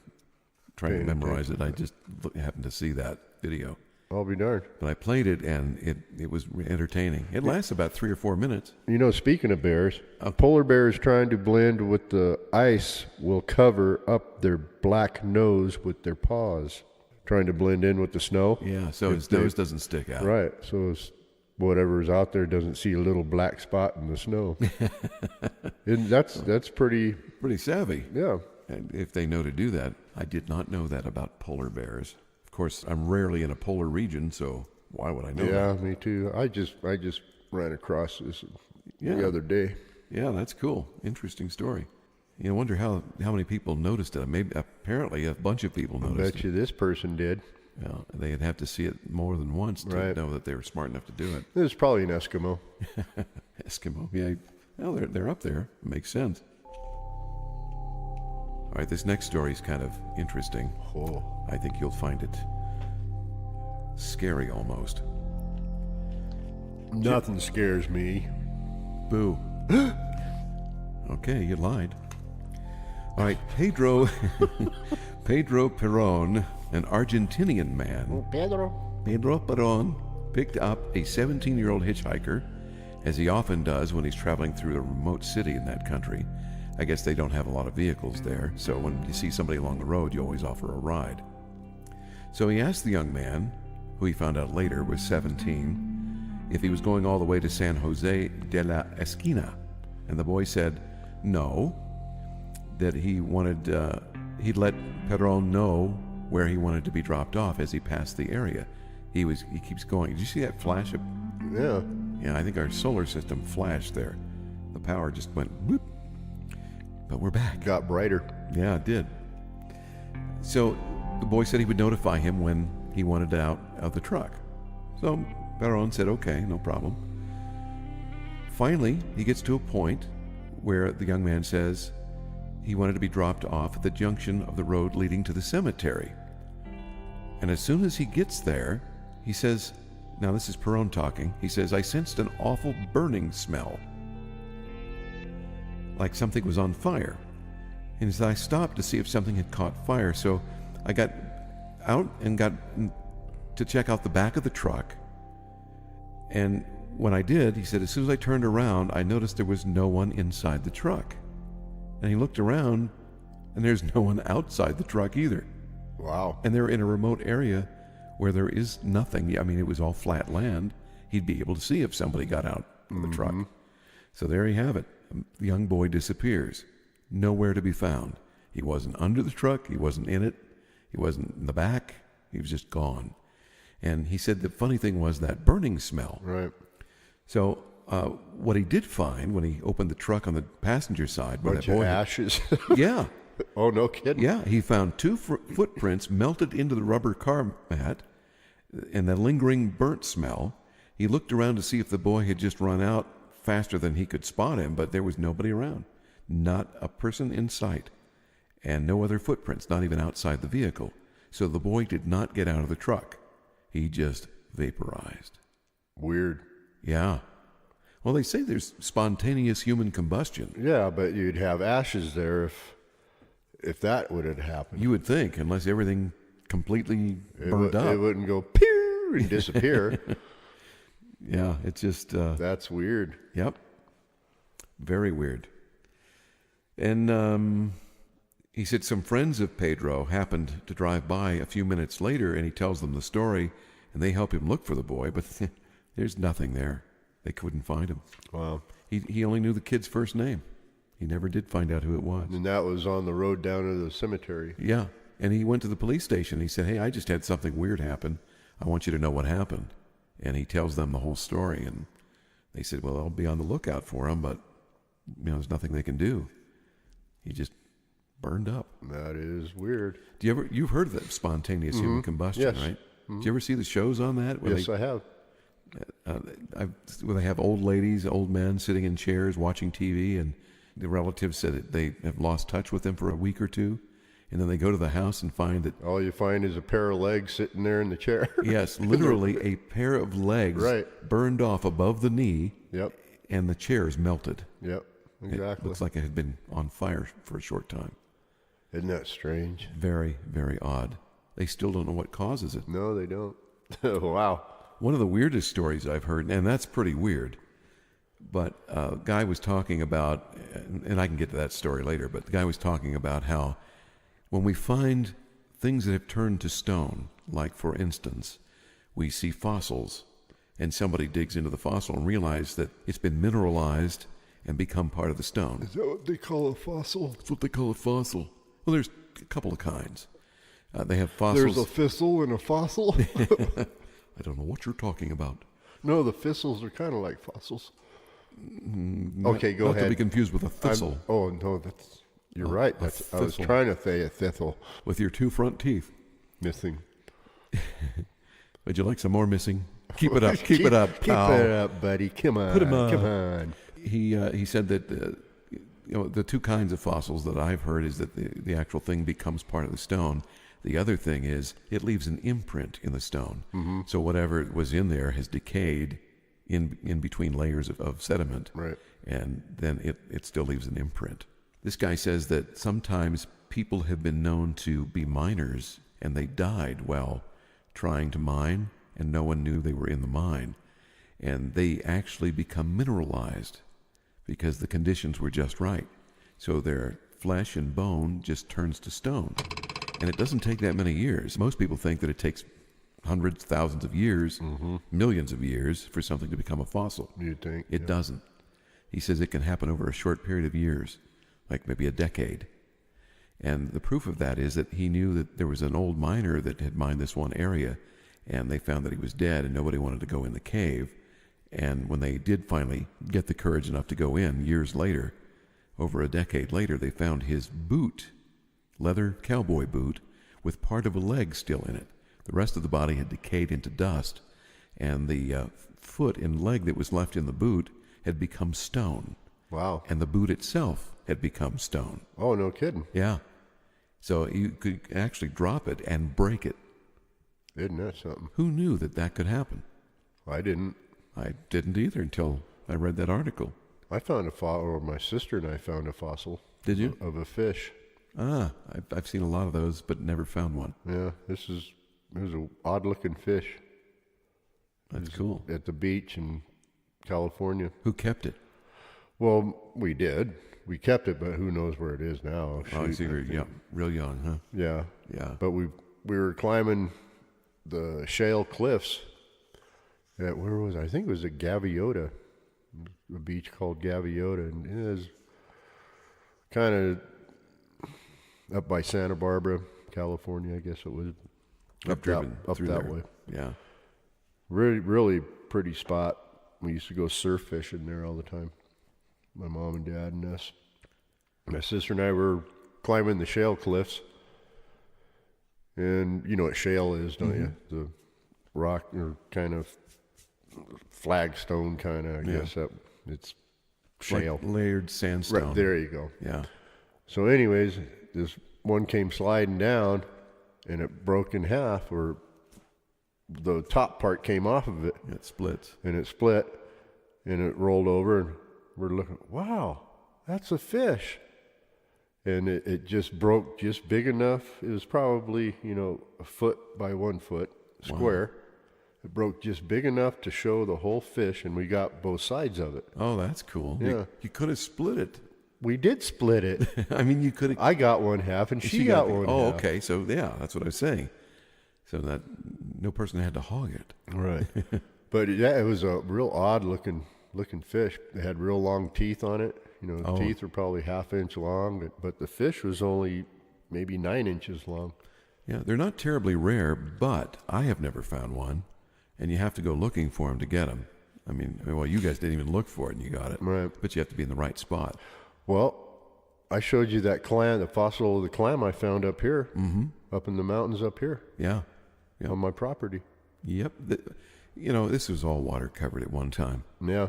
trying to Paying memorize it. I just happened to see that video. I'll be darned. But I played it, and it was entertaining. It lasts about 3 or 4 minutes. You know, speaking of bears, polar bears trying to blend with the ice will cover up their black nose with their paws, trying to blend in with the snow. Yeah, so his nose doesn't stick out. Right. So whatever's out there doesn't see a little black spot in the snow. And that's pretty savvy. Yeah. And if they know to do that. I did not know that about polar bears. Of course, I'm rarely in a polar region, so why would I know that? Yeah, me too. I just ran across this the other day. Yeah, that's cool. Interesting story. You know, I wonder how many people noticed it. Maybe apparently a bunch of people noticed Bet you this person did. Yeah, they'd have to see it more than once to know that they were smart enough to do it. It was probably an Eskimo. Eskimo, yeah. Well, they're up there. It makes sense. All right, this next story is kind of interesting. Oh. I think you'll find it scary almost. Nothing scares me. Boo. Okay, you lied. All right, Pedro Perón, an Argentinian man. Pedro Perón picked up a 17-year-old hitchhiker, as he often does when he's traveling through a remote city in that country. I guess they don't have a lot of vehicles there, so when you see somebody along the road, you always offer a ride. So he asked the young man, who he found out later was 17, if he was going all the way to San Jose de la Esquina. And the boy said no, that he wanted, he'd let Perón know where he wanted to be dropped off as he passed the area. He keeps going. Did you see that flash? Yeah. Yeah, I think our solar system flashed there. The power just went whoop. But we're back. Got brighter. Yeah, it did. So the boy said he would notify him when he wanted out of the truck. So Perón said, okay, no problem. Finally, he gets to a point where the young man says he wanted to be dropped off at the junction of the road leading to the cemetery. And as soon as he gets there, he says, now this is Perón talking, he says, I sensed an awful burning smell, like something was on fire. And he said, I stopped to see if something had caught fire, so I got out and got to check out the back of the truck. And when I did, he said, as soon as I turned around, I noticed there was no one inside the truck. And he looked around, and there's no one outside the truck either. Wow. And they're in a remote area where there is nothing. I mean, it was all flat land. He'd be able to see if somebody got out of the truck. So there you have it. The young boy disappears. Nowhere to be found. He wasn't under the truck. He wasn't in it. He wasn't in the back. He was just gone. And he said the funny thing was that burning smell. Right. So what he did find when he opened the truck on the passenger side, where Bunch that boy of ashes. yeah, Oh, no kidding. yeah, he found two footprints melted into the rubber car mat, and the lingering burnt smell. He looked around to see if the boy had just run out faster than he could spot him, but there was nobody around, not a person in sight, and no other footprints, not even outside the vehicle. So the boy did not get out of the truck. He just vaporized. Weird. Yeah. Well, they say there's spontaneous human combustion. Yeah, but you'd have ashes there if that would have happened. You would think, unless everything completely burned up. It wouldn't go pew and disappear. Yeah, it's just... That's weird. Yep. Very weird. And he said some friends of Pedro happened to drive by a few minutes later, and he tells them the story, and they help him look for the boy, but there's nothing there. They couldn't find him. Wow. He only knew the kid's first name. He never did find out who it was. And that was on the road down to the cemetery. Yeah. And he went to the police station. He said, hey, I just had something weird happen. I want you to know what happened. And he tells them the whole story. And they said, well, I'll be on the lookout for him, but there's nothing they can do. He just burned up. That is weird. You've heard of that spontaneous human combustion, Yes. right? Did you ever see the shows on that? Yes, I have. Where they have old ladies, old men sitting in chairs watching TV, and the relatives said that they have lost touch with them for a week or two, and then they go to the house and find that All you find is a pair of legs sitting there in the chair. yes, literally a pair of legs Right. burned off above the knee, Yep. and the chair's melted. Yep. It Exactly. looks like it had been on fire for a short time. Isn't that strange? Very, very odd. They still don't know what causes it. No, they don't. Wow. One of the weirdest stories I've heard, and that's pretty weird, but a guy was talking about, and I can get to that story later, but the guy was talking about how when we find things that have turned to stone, like for instance, we see fossils, and somebody digs into the fossil and realizes that it's been mineralized and become part of the stone. Is that what they call a fossil? That's what they call a fossil. Well, there's a couple of kinds. They have fossils. There's a thistle and a fossil? I don't know what you're talking about. No, the thistles are kind of like fossils. Okay, go Not ahead. to be confused with a thistle. Oh, no, you're right. I was thistle. trying to say a thistle. With your two front teeth. Missing. Would you like some more missing? Keep it up. Keep it up, pal. Keep it up, buddy. Come on. Put 'em up. Come on. He said that the two kinds of fossils that I've heard is that the actual thing becomes part of the stone. The other thing is it leaves an imprint in the stone. Mm-hmm. So whatever was in there has decayed in between layers of sediment. Right. And then it still leaves an imprint. This guy says that sometimes people have been known to be miners and they died while trying to mine and no one knew they were in the mine. And they actually become mineralized because the conditions were just right. So their flesh and bone just turns to stone. And it doesn't take that many years. Most people think that it takes hundreds, thousands of years, millions of years for something to become a fossil. You'd think. It doesn't. He says it can happen over a short period of years, like maybe a decade. And the proof of that is that he knew that there was an old miner that had mined this one area, and they found that he was dead and nobody wanted to go in the cave. And when they did finally get the courage enough to go in, years later, over a decade later, they found his boot, leather cowboy boot, with part of a leg still in it. The rest of the body had decayed into dust, and the foot and leg that was left in the boot had become stone. Wow. And the boot itself had become stone. Oh, no kidding. Yeah. So you could actually drop it and break it. Isn't that something? Who knew that that could happen? I didn't. I didn't either until I read that article. I found a fossil, or my sister and I found a fossil. Did you? Of a fish. Ah, I've seen a lot of those, but never found one. Yeah, it was an odd-looking fish. That's cool. At the beach in California. Who kept it? Well, we did. We kept it, but who knows where it is now? Oh, Shoot, you I were think. real young, huh? Yeah. Yeah. But we were climbing the shale cliffs at, where was I think it was at Gaviota, a beach called Gaviota, and it was kind of up by Santa Barbara, California, I guess it was. Up through that there. way. Yeah. Really, really pretty spot. We used to go surf fishing there all the time. My mom and dad and us. My sister and I were climbing the shale cliffs. And you know what shale is, don't you? The rock or kind of flagstone kind of, I guess. It's shale. Like layered sandstone. Right, there you go. Yeah. So anyways, this one came sliding down and it broke in half, or the top part came off of it. It splits. And it split and it rolled over, and we're looking, wow, that's a fish. And it just broke just big enough. It was probably, a foot by 1 foot square. Wow. It broke just big enough to show the whole fish, and we got both sides of it. Oh, that's cool. Yeah. You could have split it. We did split it. I mean, you could have. I got one half, and she got one half. Oh, okay. So, yeah, that's what I was saying. So that no person had to hog it. Right. But, yeah, it was a real odd looking fish. It had real long teeth on it. The teeth were probably ½ inch long, but the fish was only maybe 9 inches long. Yeah, they're not terribly rare, but I have never found one, and you have to go looking for them to get them. I mean, well, you guys didn't even look for it, and you got it. Right. But you have to be in the right spot. Well, I showed you that clam, the fossil of the clam I found up here, up in the mountains up here. Yeah. On my property. Yep. This was all water covered at one time. Yeah.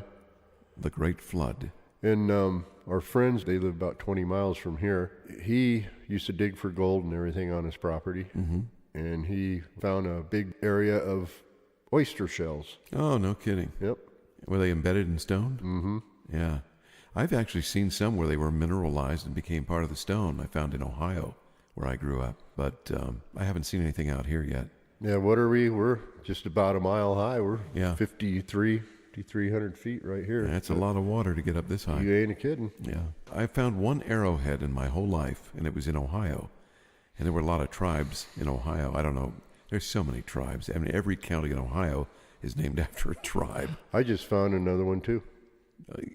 The Great Flood. And our friends, they live about 20 miles from here. He used to dig for gold and everything on his property. Mm-hmm. And he found a big area of oyster shells. Oh, no kidding. Yep. Were they embedded in stone? Mm-hmm. Yeah. I've actually seen some where they were mineralized and became part of the stone. I found in Ohio, where I grew up. But I haven't seen anything out here yet. Yeah, what are we? We're just about a mile high. We're Yeah. 5,300 feet right here. That's a lot of water to get up this high. You ain't a kidding. Yeah. I found one arrowhead in my whole life, and it was in Ohio. And there were a lot of tribes in Ohio. I don't know. There's so many tribes. I mean, every county in Ohio is named after a tribe. I just found another one too.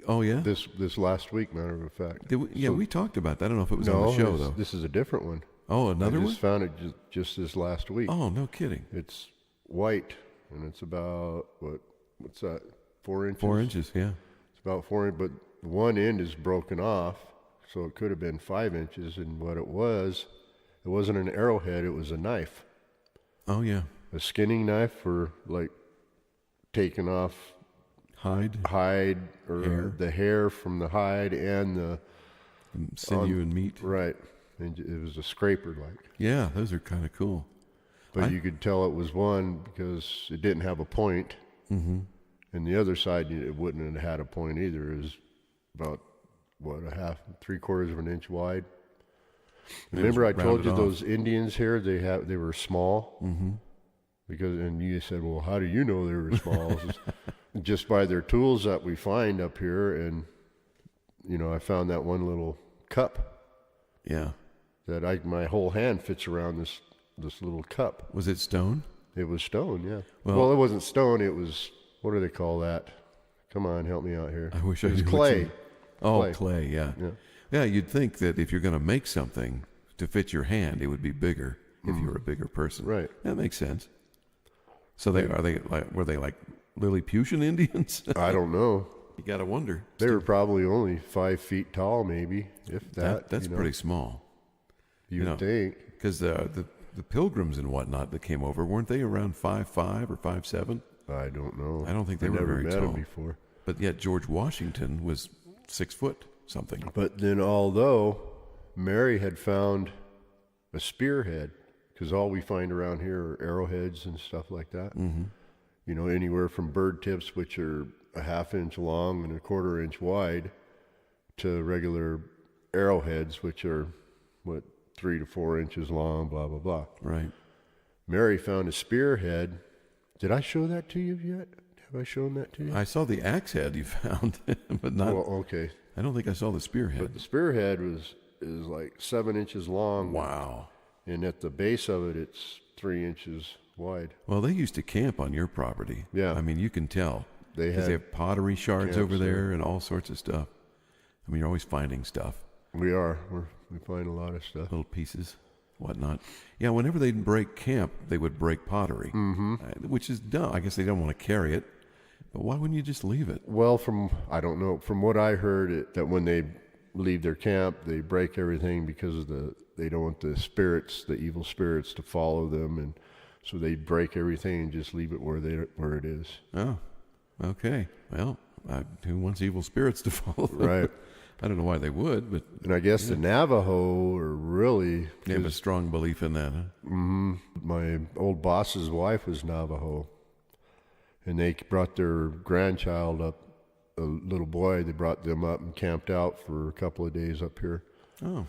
Oh, yeah? This last week, matter of fact. We talked about that. I don't know if it was No, on the show, though. this is a different one. Oh, another I one? just found it just this last week. Oh, no kidding. It's white, and it's about what's that? 4 inches. 4 inches, yeah. It's about 4 inches, but one end is broken off, so it could have been 5 inches. And what it wasn't an arrowhead; it was a knife, Oh, yeah. a skinning knife for like taking off Hide, hide or Hair. the hair from the hide and the sinew, and meat. right. And it was a scraper like. Yeah, those are kind of cool. But you could tell it was one because it didn't have a point. Mm-hmm. And the other side, it wouldn't have had a point either. It was about, three quarters of an inch wide. Remember I told you rounded off. those Indians here, they were small? Mm-hmm. And you said, well, how do you know they were small? Just by their tools that we find up here. And, I found that one little cup Yeah. that my whole hand fits around this little cup. Was it stone? It was stone, yeah. Well- Well, it wasn't stone. It was, what do they call that? Come on, help me out here. I wish I It was knew what clay. you- Oh, Clay. clay, yeah. Yeah. Yeah, you'd think that if you're going to make something to fit your hand, it would be bigger if you were a bigger person. Right. That makes sense. So were they like Lilliputian Indians? I don't know. You got to wonder. They were probably only 5 feet tall, maybe, if that. That's you know, pretty small. You'd know. think. Because the pilgrims and whatnot that came over, weren't they around 5'5" or 5'7"? I don't know. I don't think they I were never very met tall. them before. But yet George Washington was 6 foot something. But then, although Mary had found a spearhead, because all we find around here are arrowheads and stuff like that. Mm-hmm. Anywhere from bird tips, which are a ½ inch long and a ¼ inch wide, to regular arrowheads, which are 3 to 4 inches long. Blah blah blah. Right. Mary found a spearhead. Did I show that to you yet? Have I shown that to you? I saw the axe head you found, but not. Well, okay. I don't think I saw the spearhead. But the spearhead is like 7 inches long. Wow. And at the base of it, it's 3 inches wide. Well, they used to camp on your property. Yeah. I mean, you can tell. They 'Cause had have pottery shards camps over there there. and all sorts of stuff. I mean, you're always finding stuff, We are. We find a lot of stuff. little pieces, whatnot. Yeah, whenever they'd break camp, they would break pottery, which is dumb. I guess they don't want to carry it. But why wouldn't you just leave it? Well, I don't know. From what I heard, that when they leave their camp, they break everything because they don't want the evil spirits to follow them, and so they break everything and just leave it where it is. Oh, okay. Well, who wants evil spirits to follow them? Right. I don't know why they would, but And I guess the Navajo are really. they have a strong belief in that, huh? My old boss's wife was Navajo, and they brought their grandchild up, a little boy. They brought them up and camped out for a couple of days up here. Oh,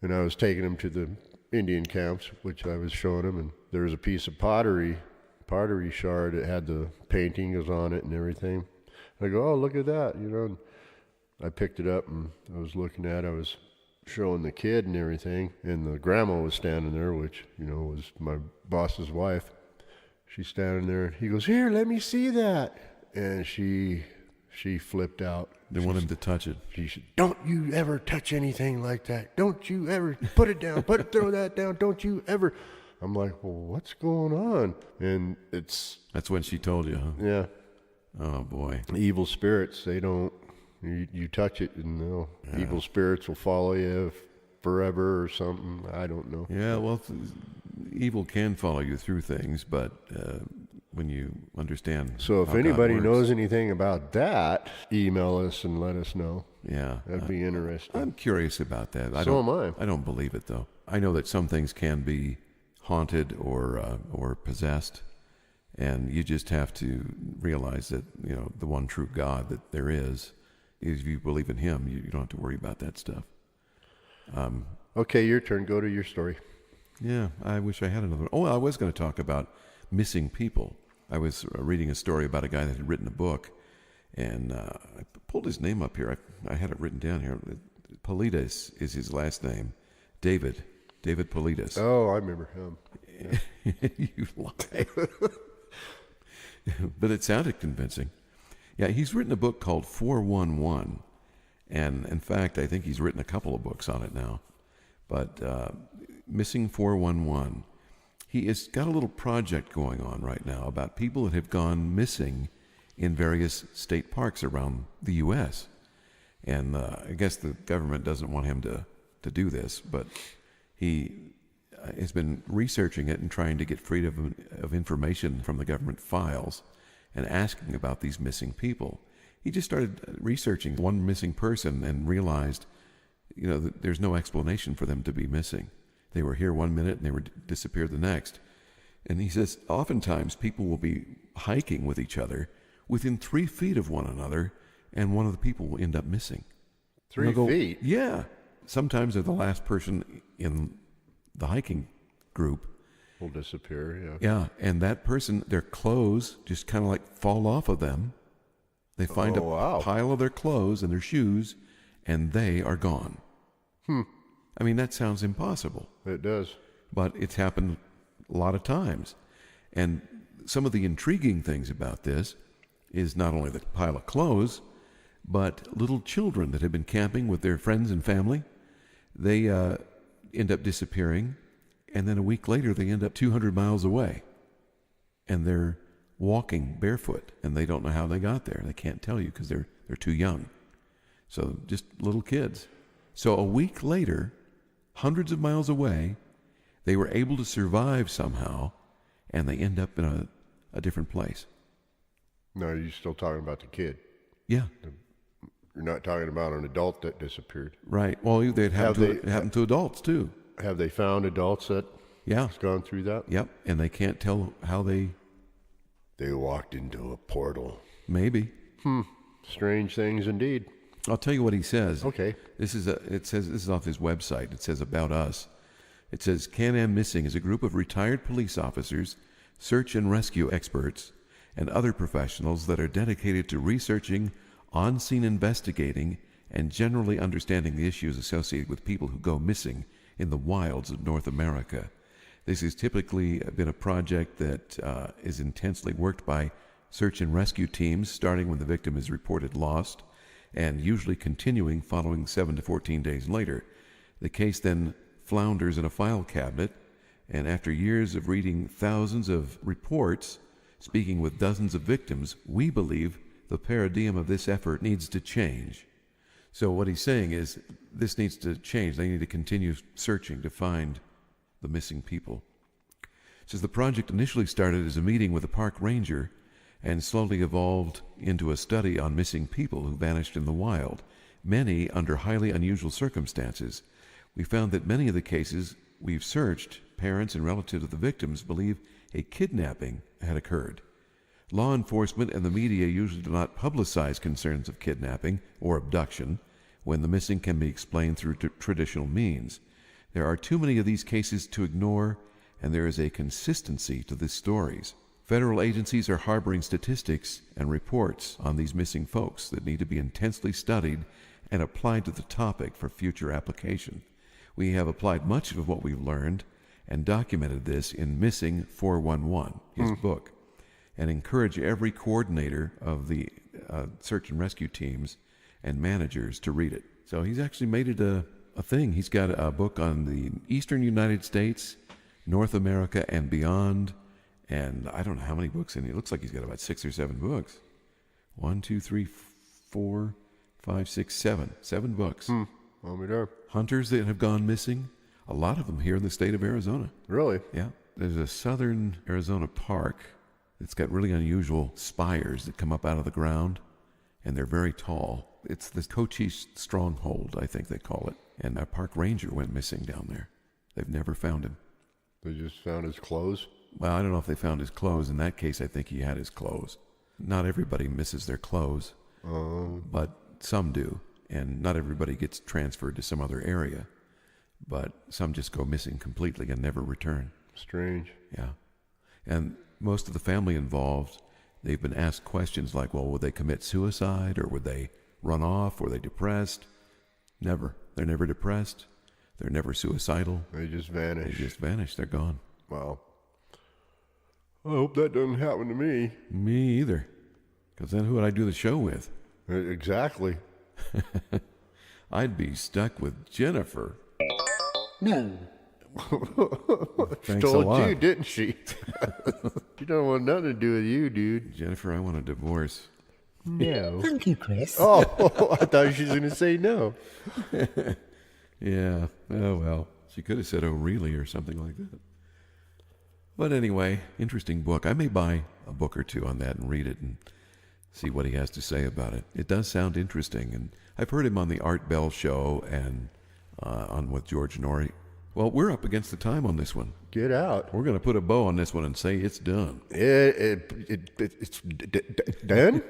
And I was taking him to the Indian camps, which I was showing him, and there was a piece of pottery shard that had the paintings on it and everything. And I go, oh, look at that, and I picked it up and I was looking at it. I was showing the kid and everything, and the grandma was standing there, which, was my boss's wife. She's standing there, and he goes, here, let me see that. And she flipped out. they want him to touch it. She said, don't you ever touch anything like that. Don't you ever put it down. Throw that down. Don't you ever. I'm like, well, what's going on? And it's, That's when she told you, huh? yeah, Oh, boy. evil spirits, they don't, you touch it and evil spirits will follow you forever or something. I don't know. Yeah, well, evil can follow you through things, but when you understand. So if how God anybody works- knows anything about that, email us and let us know. yeah, That'd be interesting. I'm curious about that. So am I. I don't believe it though. I know that some things can be haunted or possessed, and you just have to realize that the one true God that there is. If you believe in Him, you don't have to worry about that stuff. Okay, your turn. Go to your story. Yeah, I wish I had another one. Oh, I was going to talk about missing people. I was reading a story about a guy that had written a book, and I pulled his name up here. I had it written down here. Politis is his last name. David Politis. Oh, I remember him. You lie. But it sounded convincing. Yeah, he's written a book called 411. And in fact, I think he's written a couple of books on it now. But Missing 411. He has got a little project going on right now about people that have gone missing in various state parks around the U.S. And I guess the government doesn't want him to do this, but he has been researching it and trying to get freedom of information from the government files and asking about these missing people. He just started researching one missing person and realized, that there's no explanation for them to be missing. They were here 1 minute and they were disappeared the next. And he says oftentimes people will be hiking with each other within 3 feet of one another, and one of the people will end up missing. 3 feet? Yeah. Sometimes they're the last person in the hiking group. Will disappear, yeah. Yeah, and that person, their clothes just kind of like fall off of them. They find a pile of their clothes and their shoes, and they are gone. I mean, that sounds impossible. It does. But it's happened a lot of times. And some of the intriguing things about this is not only the pile of clothes, but little children that have been camping with their friends and family. They end up disappearing, and then a week later they end up 200 miles away. And they're walking barefoot, and they don't know how they got there. They can't tell you because they're too young. So just little kids. So a week later, hundreds of miles away, they were able to survive somehow, and they end up in a different place. No, you're still talking about the kid. Yeah. You're not talking about an adult that disappeared. Right. Well, it happened to adults, too. Have they found adults that Yeah. has gone through that? Yep. And they can't tell how they... They walked into a portal. Maybe. Strange things indeed. I'll tell you what he says. Okay. This is off his website. It says about us. It says Can-Am Missing is a group of retired police officers, search and rescue experts, and other professionals that are dedicated to researching, on-scene investigating, and generally understanding the issues associated with people who go missing in the wilds of North America. This has typically been a project that is intensely worked by search and rescue teams, starting when the victim is reported lost, and usually continuing following 7 to 14 days later. The case then flounders in a file cabinet, and after years of reading thousands of reports, speaking with dozens of victims, we believe the paradigm of this effort needs to change. So what he's saying is this needs to change. They need to continue searching to find the missing people. It says the project initially started as a meeting with a park ranger and slowly evolved into a study on missing people who vanished in the wild, many under highly unusual circumstances. We found that many of the cases we've searched, parents and relatives of the victims believe a kidnapping had occurred. Law enforcement and the media usually do not publicize concerns of kidnapping or abduction when the missing can be explained through traditional means. There are too many of these cases to ignore, and there is a consistency to the stories. Federal agencies are harboring statistics and reports on these missing folks that need to be intensely studied and applied to the topic for future application. We have applied much of what we've learned and documented this in Missing 411, his book, and encourage every coordinator of the search and rescue teams and managers to read it. So he's actually made it a thing. He's got a book on the eastern United States, North America, and beyond. And I don't know how many books in it. It looks like he's got about 6 or 7 books. 1, 2, 3, 4, 5, 6, 7. 7 books. Well, we do. Hunters that have gone missing. A lot of them here in the state of Arizona. Really? Yeah. There's a southern Arizona park that's got really unusual spires that come up out of the ground, and they're very tall. It's the Cochise Stronghold, I think they call it. And our park ranger went missing down there. They've never found him. They just found his clothes? Well, I don't know if they found his clothes. In that case, I think he had his clothes. Not everybody misses their clothes, but some do. And not everybody gets transferred to some other area. but some just go missing completely and never return. Strange. Yeah. And most of the family involved, they've been asked questions like, well, would they commit suicide or would they run off? Were they depressed? Never. They're never depressed. They're never suicidal. They just They vanish. just vanish. They're gone. Wow. I hope that doesn't happen to me. Me either. Because then who would I do the show with? Exactly. I'd be stuck with Jennifer. No. Thanks a Told lot. you, didn't she? She don't want nothing to do with you, dude. Jennifer, I want a divorce. No. Thank you, Chris. Oh, I thought she was going to say no. Yeah. Oh, well. She could have said, oh, really, or something like that. But anyway, interesting book. I may buy a book or two on that and read it and see what he has to say about it. It does sound interesting. And I've heard him on the Art Bell Show and on with George Norrie. Well, we're up against the time on this one. Get out. We're going to put a bow on this one and say it's done. It's done.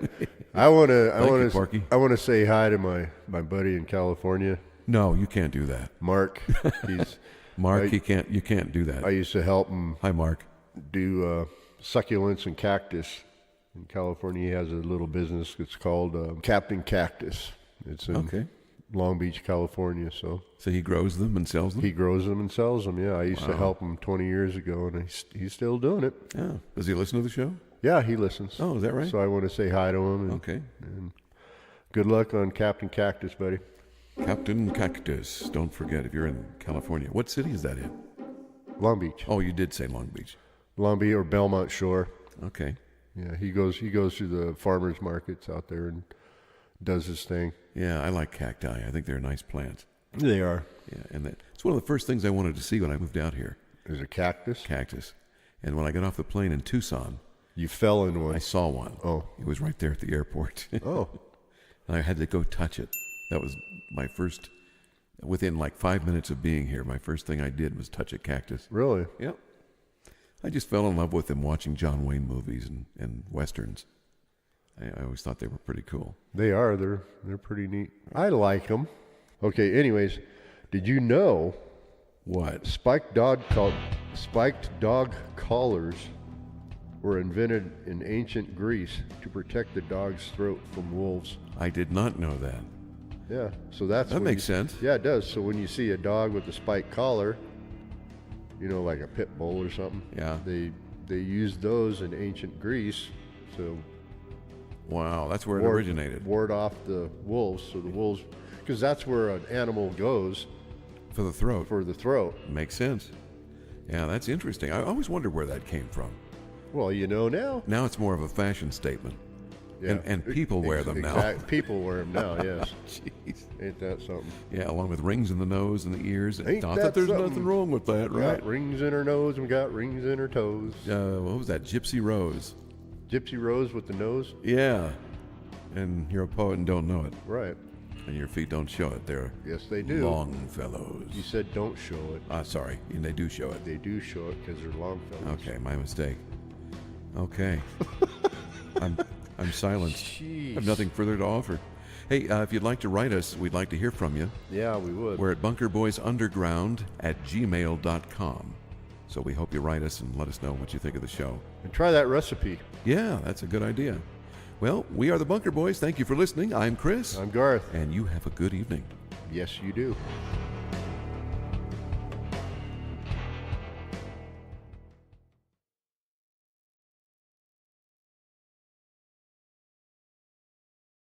I want you, Porky. to say hi to my buddy in California, No, you can't do that. Mark. He's Mark, you can't do that. I used to help him Hi, Mark. do succulents and cactus. In California, he has a little business. It's called Captain Cactus. It's in Okay. Long Beach, California. So So he grows them and sells them? he grows them and sells them. Yeah, I used to help him 20 years ago, and he's still doing it. Yeah. Does he listen to the show? Yeah, he listens. Oh, is that right? So I want to say hi to him. And, Okay. and good luck on Captain Cactus, buddy. Captain Cactus. Don't forget if you're in California. What city is that in? Long Beach, Oh, you did say Long Beach. Long Beach or Belmont Shore. Okay. Yeah, he goes to the farmers markets out there and does his thing. Yeah, I like cacti. I think they're nice plants. They are. Yeah, and it's one of the first things I wanted to see when I moved out here. There's a cactus. Cactus. And when I got off the plane in Tucson, You fell in I one. saw one. Oh. It was right there at the airport. Oh, And I had to go touch it. That was my first, within like 5 minutes of being here, my first thing I did was touch a cactus. really? Yep. I just fell in love with them watching John Wayne movies and westerns. I always thought they were pretty cool. They are. They're pretty neat. I like them. Okay. Anyways, did you know What? spiked dog collars were invented in ancient Greece to protect the dog's throat from wolves? I did not know that. Yeah. So that's That when makes sense. Yeah, it does. So when you see a dog with a spiked collar, like a pit bull or something. Yeah. They used those in ancient Greece to Wow, that's where it originated. ward off the wolves. So the wolves, because that's where an animal goes For the throat. for the throat. Makes sense. Yeah, that's interesting. I always wondered where that came from. Well, you know now. Now it's more of a fashion statement. Yeah. And people wear them now. People wear them now. Yes. Jeez. Ain't that something? Yeah, along with rings in the nose and the ears. Ain't Not that that there's something? nothing wrong with that, We right? got rings in her nose and we got rings in her toes. What was that? Gypsy Rose. Gypsy Rose with the nose. Yeah. And you're a poet and don't know it. Right. And your feet don't show it. They're Yes, they do. Longfellows. You said don't show it. Sorry. And they do show it. They do show it because they're Longfellows. Okay, my mistake. Okay. I'm silenced. I have nothing further to offer. Hey, if you'd like to write us, we'd like to hear from you. Yeah, we would. We're at bunkerboysunderground@gmail.com. So we hope you write us and let us know what you think of the show. And try that recipe. Yeah, that's a good idea. Well, we are the Bunker Boys. Thank you for listening. I'm Chris. I'm Garth. And you have a good evening. Yes, you do.